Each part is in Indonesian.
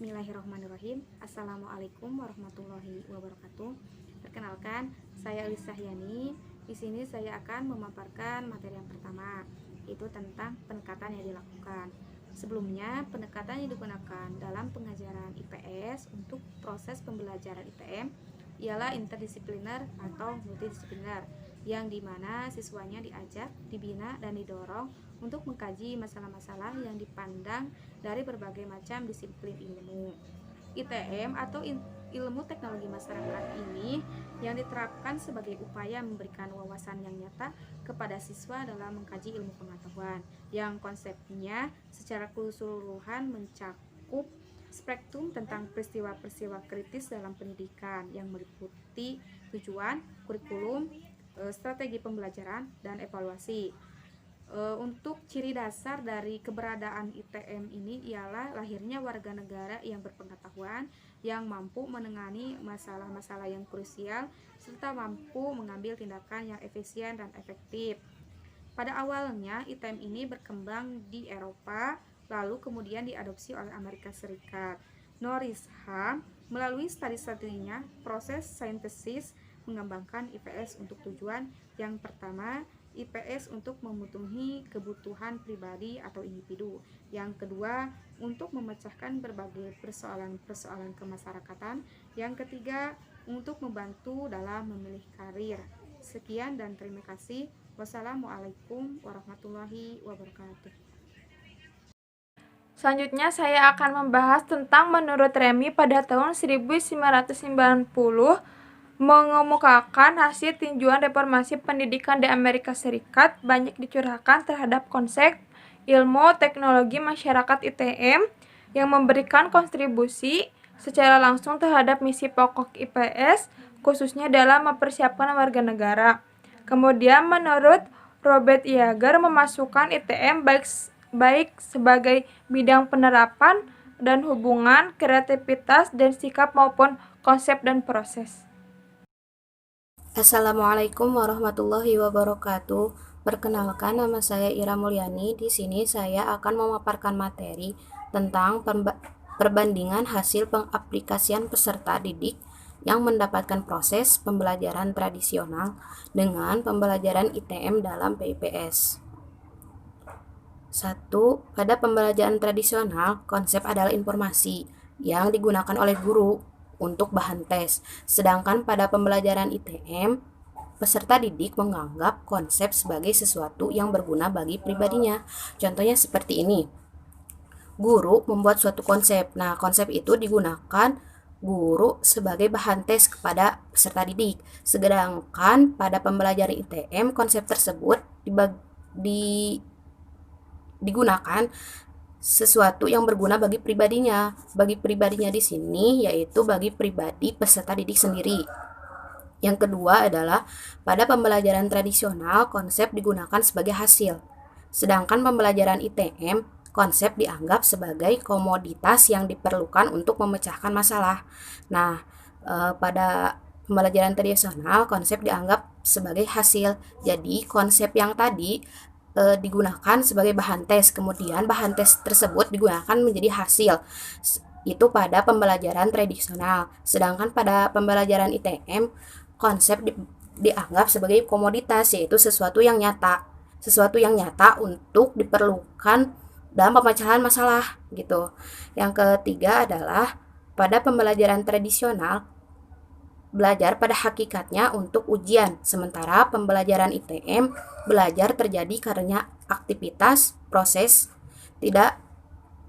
Bismillahirrahmanirrahim. Assalamualaikum warahmatullahi wabarakatuh. Perkenalkan, saya Elisa Yani. Di sini saya akan memaparkan materi yang pertama, yaitu tentang pendekatan yang dilakukan. Sebelumnya, pendekatan yang digunakan dalam pengajaran IPS untuk proses pembelajaran ITM ialah interdisipliner atau multidisipliner, yang dimana siswanya diajak, dibina, dan didorong untuk mengkaji masalah-masalah yang dipandang dari berbagai macam disiplin ilmu. ITM atau ilmu teknologi masyarakat ini yang diterapkan sebagai upaya memberikan wawasan yang nyata kepada siswa dalam mengkaji ilmu pengetahuan, yang konsepnya secara keseluruhan mencakup spektrum tentang peristiwa-peristiwa kritis dalam pendidikan yang meliputi tujuan, kurikulum, strategi pembelajaran, dan evaluasi. Untuk ciri dasar dari keberadaan ITM ini ialah lahirnya warga negara yang berpengetahuan, yang mampu menangani masalah-masalah yang krusial, serta mampu mengambil tindakan yang efisien dan efektif. Pada awalnya, ITM ini berkembang di Eropa, lalu kemudian diadopsi oleh Amerika Serikat. Norris Ham melalui studi-studinya proses saintesis mengembangkan IPS untuk tujuan yang pertama, IPS untuk memenuhi kebutuhan pribadi atau individu. Yang kedua, untuk memecahkan berbagai persoalan-persoalan kemasyarakatan. Yang ketiga, untuk membantu dalam memilih karir. Sekian dan terima kasih. Wassalamualaikum warahmatullahi wabarakatuh. Selanjutnya saya akan membahas tentang menurut Remy pada tahun 1990 mengemukakan hasil tinjauan reformasi pendidikan di Amerika Serikat banyak dicurahkan terhadap konsep ilmu teknologi masyarakat ITM yang memberikan kontribusi secara langsung terhadap misi pokok IPS, khususnya dalam mempersiapkan warga negara. Kemudian menurut Robert Yeager memasukkan ITM baik sebagai bidang penerapan dan hubungan, kreativitas dan sikap maupun konsep dan proses. Assalamualaikum warahmatullahi wabarakatuh. Perkenalkan, nama saya Ira Mulyani. Di sini saya akan memaparkan materi tentang perbandingan hasil pengaplikasian peserta didik yang mendapatkan proses pembelajaran tradisional dengan pembelajaran ITM dalam PIPS. 1. Pada pembelajaran tradisional, konsep adalah informasi yang digunakan oleh guru untuk bahan tes. Sedangkan pada pembelajaran ITM, peserta didik menganggap konsep sebagai sesuatu yang berguna bagi pribadinya. Contohnya seperti ini. Guru membuat suatu konsep. Nah, konsep itu digunakan guru sebagai bahan tes kepada peserta didik. Sedangkan pada pembelajaran ITM, konsep tersebut digunakan sesuatu yang berguna bagi pribadinya. Bagi pribadinya di sini yaitu bagi pribadi peserta didik sendiri. Yang kedua adalah pada pembelajaran tradisional konsep digunakan sebagai hasil. Sedangkan pembelajaran ITM konsep dianggap sebagai komoditas yang diperlukan untuk memecahkan masalah. Nah, pada pembelajaran tradisional konsep dianggap sebagai hasil. Jadi konsep yang tadi digunakan sebagai bahan tes, kemudian bahan tes tersebut digunakan menjadi hasil. Itu pada pembelajaran tradisional. Sedangkan pada pembelajaran ITM, konsep dianggap sebagai komoditas, yaitu sesuatu yang nyata untuk diperlukan dalam pemecahan masalah gitu. Yang ketiga adalah pada pembelajaran tradisional belajar pada hakikatnya untuk ujian, sementara pembelajaran ITM belajar terjadi karena aktivitas proses tidak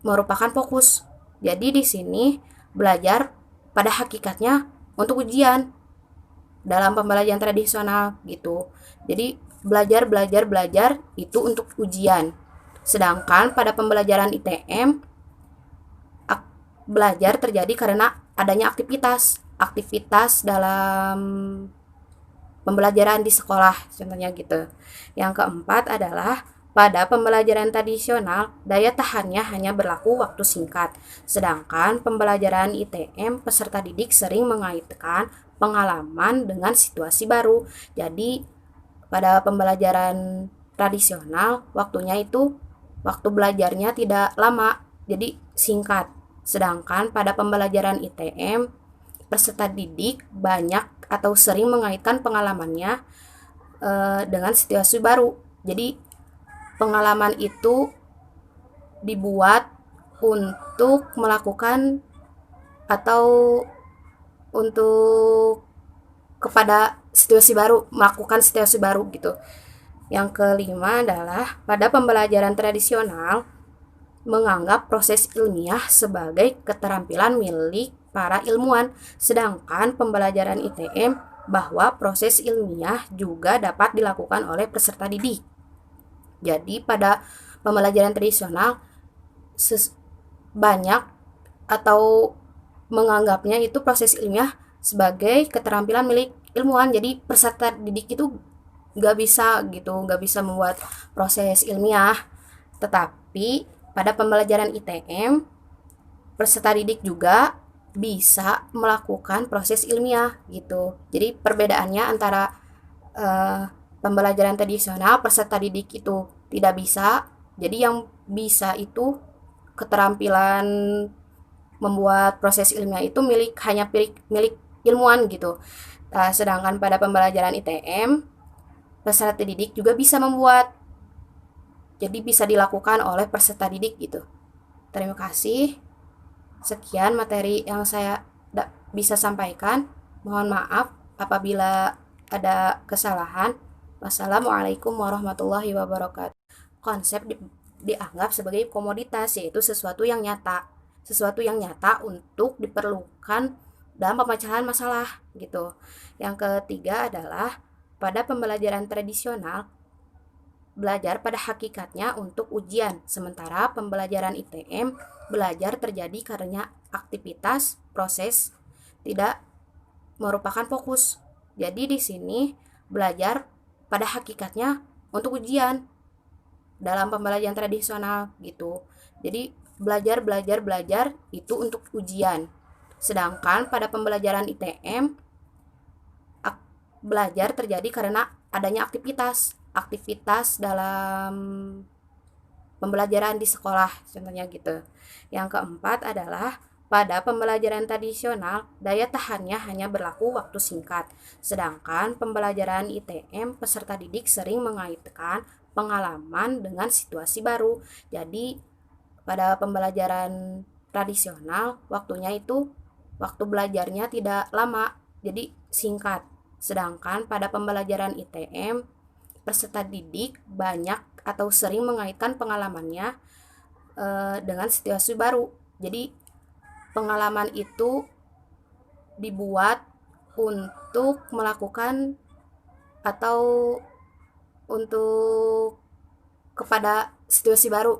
merupakan fokus. Jadi di sini belajar pada hakikatnya untuk ujian dalam pembelajaran tradisional gitu. Jadi belajar itu untuk ujian. Sedangkan pada pembelajaran ITM belajar terjadi karena adanya aktivitas dalam pembelajaran di sekolah, contohnya gitu. Yang keempat adalah pada pembelajaran tradisional, daya tahannya hanya berlaku waktu singkat. Sedangkan pembelajaran ITM, peserta didik sering mengaitkan pengalaman dengan situasi baru. Jadi pada pembelajaran tradisional, waktu belajarnya tidak lama, jadi singkat. Sedangkan pada pembelajaran ITM, peserta didik banyak atau sering mengaitkan pengalamannya dengan situasi baru. Jadi pengalaman itu dibuat untuk melakukan atau untuk kepada situasi baru, melakukan situasi baru gitu. Yang kelima adalah pada pembelajaran tradisional menganggap proses ilmiah sebagai keterampilan milik para ilmuwan, sedangkan pembelajaran ITM bahwa proses ilmiah juga dapat dilakukan oleh peserta didik. Jadi pada pembelajaran tradisional banyak atau menganggapnya itu proses ilmiah sebagai keterampilan milik ilmuwan. Jadi peserta didik itu nggak bisa membuat proses ilmiah. Tetapi pada pembelajaran ITM, peserta didik juga bisa melakukan proses ilmiah gitu. Jadi perbedaannya antara pembelajaran tradisional peserta didik itu tidak bisa. Jadi yang bisa itu keterampilan membuat proses ilmiah itu hanya milik ilmuwan gitu. Sedangkan pada pembelajaran ITM, peserta didik juga bisa membuat. Jadi bisa dilakukan oleh peserta didik gitu. Terima kasih. Sekian materi yang saya bisa sampaikan. Mohon maaf apabila ada kesalahan. Wassalamualaikum warahmatullahi wabarakatuh. Konsep dianggap sebagai komoditas, yaitu sesuatu yang nyata untuk diperlukan dalam pemecahan masalah gitu. Yang ketiga adalah pada pembelajaran tradisional belajar pada hakikatnya untuk ujian, sementara pembelajaran ITM belajar terjadi karena aktivitas proses tidak merupakan fokus. Jadi di sini belajar pada hakikatnya untuk ujian dalam pembelajaran tradisional gitu. Jadi belajar itu untuk ujian. Sedangkan pada pembelajaran ITM belajar terjadi karena adanya aktivitas dalam pembelajaran di sekolah, contohnya gitu. Yang keempat adalah pada pembelajaran tradisional, daya tahannya hanya berlaku waktu singkat. Sedangkan pembelajaran ITM, peserta didik sering mengaitkan pengalaman dengan situasi baru. Jadi pada pembelajaran tradisional, waktu belajarnya tidak lama, jadi singkat. Sedangkan pada pembelajaran ITM, peserta didik banyak atau sering mengaitkan pengalamannya dengan situasi baru. Jadi pengalaman itu dibuat untuk melakukan atau untuk kepada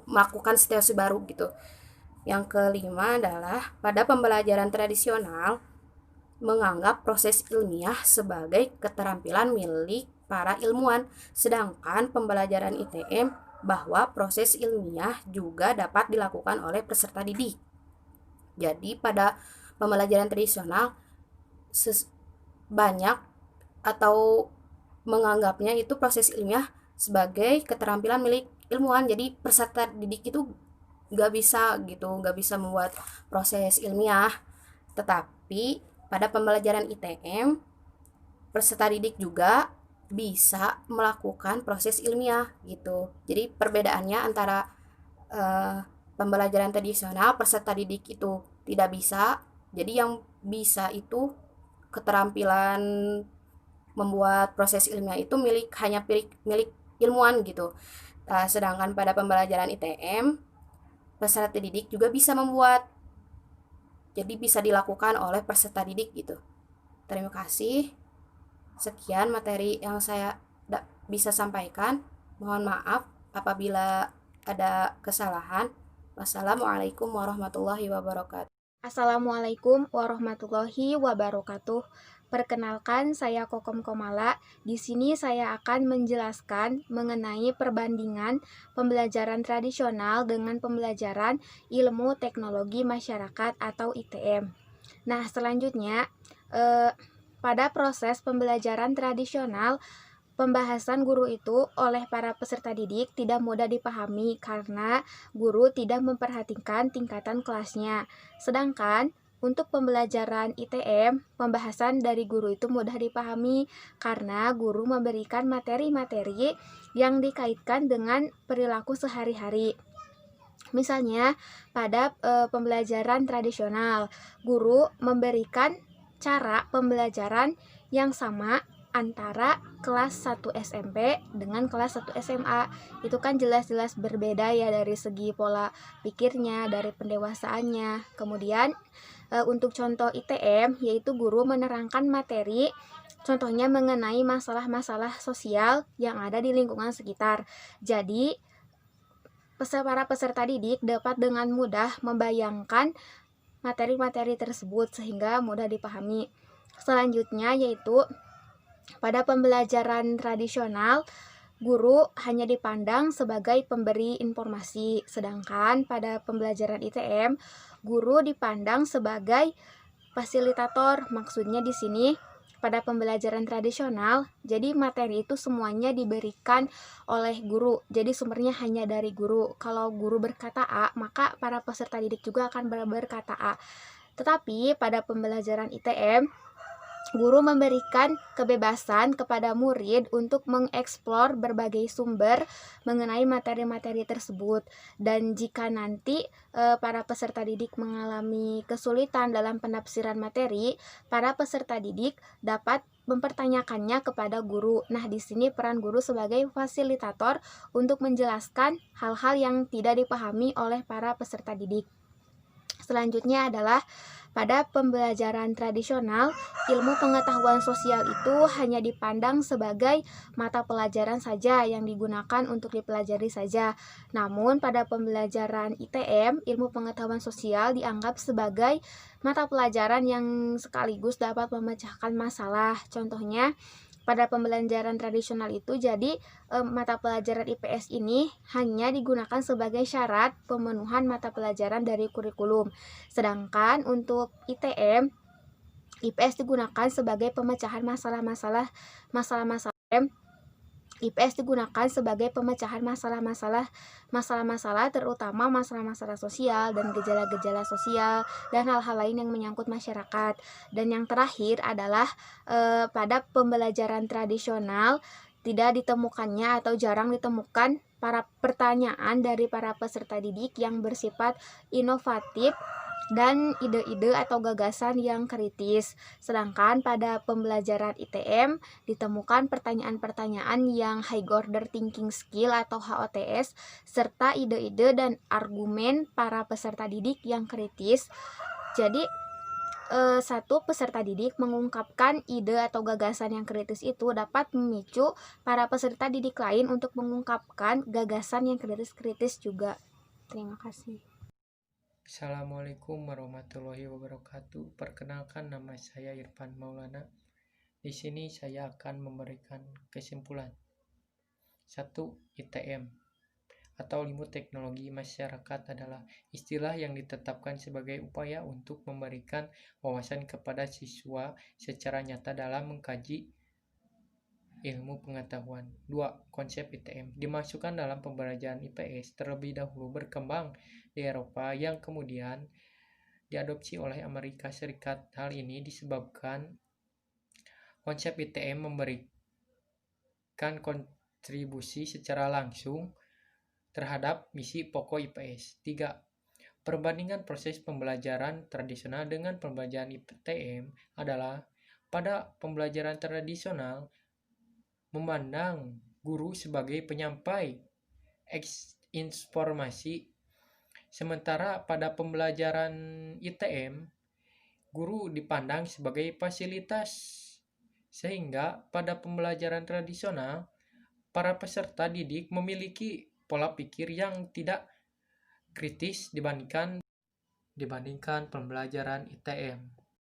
melakukan situasi baru gitu. Yang kelima adalah pada pembelajaran tradisional menganggap proses ilmiah sebagai keterampilan milik para ilmuwan, sedangkan pembelajaran ITM bahwa proses ilmiah juga dapat dilakukan oleh peserta didik. Jadi pada pembelajaran tradisional banyak atau menganggapnya itu proses ilmiah sebagai keterampilan milik ilmuwan. Jadi peserta didik itu nggak bisa membuat proses ilmiah. Tetapi pada pembelajaran ITM, peserta didik juga bisa melakukan proses ilmiah gitu. Jadi perbedaannya antara pembelajaran tradisional peserta didik itu tidak bisa. Jadi yang bisa itu keterampilan membuat proses ilmiah itu hanya milik ilmuwan gitu. Sedangkan pada pembelajaran ITM, peserta didik juga bisa membuat. Jadi bisa dilakukan oleh peserta didik gitu. Terima kasih. Sekian materi yang saya bisa sampaikan. Mohon maaf apabila ada kesalahan. Wassalamualaikum warahmatullahi wabarakatuh. Assalamualaikum warahmatullahi wabarakatuh. Perkenalkan, saya Kokom Komala. Di sini saya akan menjelaskan mengenai perbandingan pembelajaran tradisional dengan pembelajaran ilmu teknologi masyarakat atau ITM. Nah, selanjutnya pada proses pembelajaran tradisional, pembahasan guru itu oleh para peserta didik tidak mudah dipahami karena guru tidak memperhatikan tingkatan kelasnya. Sedangkan untuk pembelajaran ITM, pembahasan dari guru itu mudah dipahami karena guru memberikan materi-materi yang dikaitkan dengan perilaku sehari-hari. Misalnya, pada pembelajaran tradisional, guru memberikan cara pembelajaran yang sama antara kelas 1 SMP dengan kelas 1 SMA. Itu kan jelas-jelas berbeda ya dari segi pola pikirnya, dari pendewasaannya. Kemudian untuk contoh ITM, yaitu guru menerangkan materi contohnya mengenai masalah-masalah sosial yang ada di lingkungan sekitar. Jadi, para peserta didik dapat dengan mudah membayangkan materi-materi tersebut sehingga mudah dipahami. Selanjutnya yaitu pada pembelajaran tradisional, guru hanya dipandang sebagai pemberi informasi, sedangkan pada pembelajaran ITM, guru dipandang sebagai fasilitator. Maksudnya di sini pada pembelajaran tradisional, jadi materi itu semuanya diberikan oleh guru. Jadi sumbernya hanya dari guru. Kalau guru berkata A, maka para peserta didik juga akan berkata A. Tetapi pada pembelajaran ITM, guru memberikan kebebasan kepada murid untuk mengeksplor berbagai sumber mengenai materi-materi tersebut. Dan jika nanti para peserta didik mengalami kesulitan dalam penafsiran materi, para peserta didik dapat mempertanyakannya kepada guru. Nah, di sini peran guru sebagai fasilitator untuk menjelaskan hal-hal yang tidak dipahami oleh para peserta didik. Selanjutnya adalah pada pembelajaran tradisional, ilmu pengetahuan sosial itu hanya dipandang sebagai mata pelajaran saja yang digunakan untuk dipelajari saja. Namun pada pembelajaran ITM, ilmu pengetahuan sosial dianggap sebagai mata pelajaran yang sekaligus dapat memecahkan masalah. Contohnya, pada pembelajaran tradisional itu jadi mata pelajaran IPS ini hanya digunakan sebagai syarat pemenuhan mata pelajaran dari kurikulum. Sedangkan untuk ITM, IPS digunakan sebagai pemecahan masalah-masalah IPS digunakan sebagai pemecahan masalah-masalah terutama masalah-masalah sosial dan gejala-gejala sosial dan hal-hal lain yang menyangkut masyarakat. Dan yang terakhir adalah pada pembelajaran tradisional tidak ditemukannya atau jarang ditemukan para pertanyaan dari para peserta didik yang bersifat inovatif dan ide-ide atau gagasan yang kritis. Sedangkan pada pembelajaran ITM ditemukan pertanyaan-pertanyaan yang high order thinking skill atau HOTS serta ide-ide dan argumen para peserta didik yang kritis. Jadi satu peserta didik mengungkapkan ide atau gagasan yang kritis itu dapat memicu para peserta didik lain untuk mengungkapkan gagasan yang kritis-kritis juga. Terima kasih. Assalamualaikum warahmatullahi wabarakatuh. Perkenalkan, nama saya Irfan Maulana. Di sini saya akan memberikan kesimpulan. 1. ITM atau ilmu teknologi masyarakat adalah istilah yang ditetapkan sebagai upaya untuk memberikan wawasan kepada siswa secara nyata dalam mengkaji ilmu pengetahuan. 2. Konsep ITM dimasukkan dalam pembelajaran IPS terlebih dahulu berkembang di Eropa yang kemudian diadopsi oleh Amerika Serikat. Hal ini disebabkan konsep ITM memberikan kontribusi secara langsung terhadap misi pokok IPS. 3. Perbandingan proses pembelajaran tradisional dengan pembelajaran ITM adalah pada pembelajaran tradisional memandang guru sebagai penyampai informasi, sementara pada pembelajaran ITM guru dipandang sebagai fasilitas. Sehingga pada pembelajaran tradisional para peserta didik memiliki pola pikir yang tidak kritis dibandingkan pembelajaran ITM.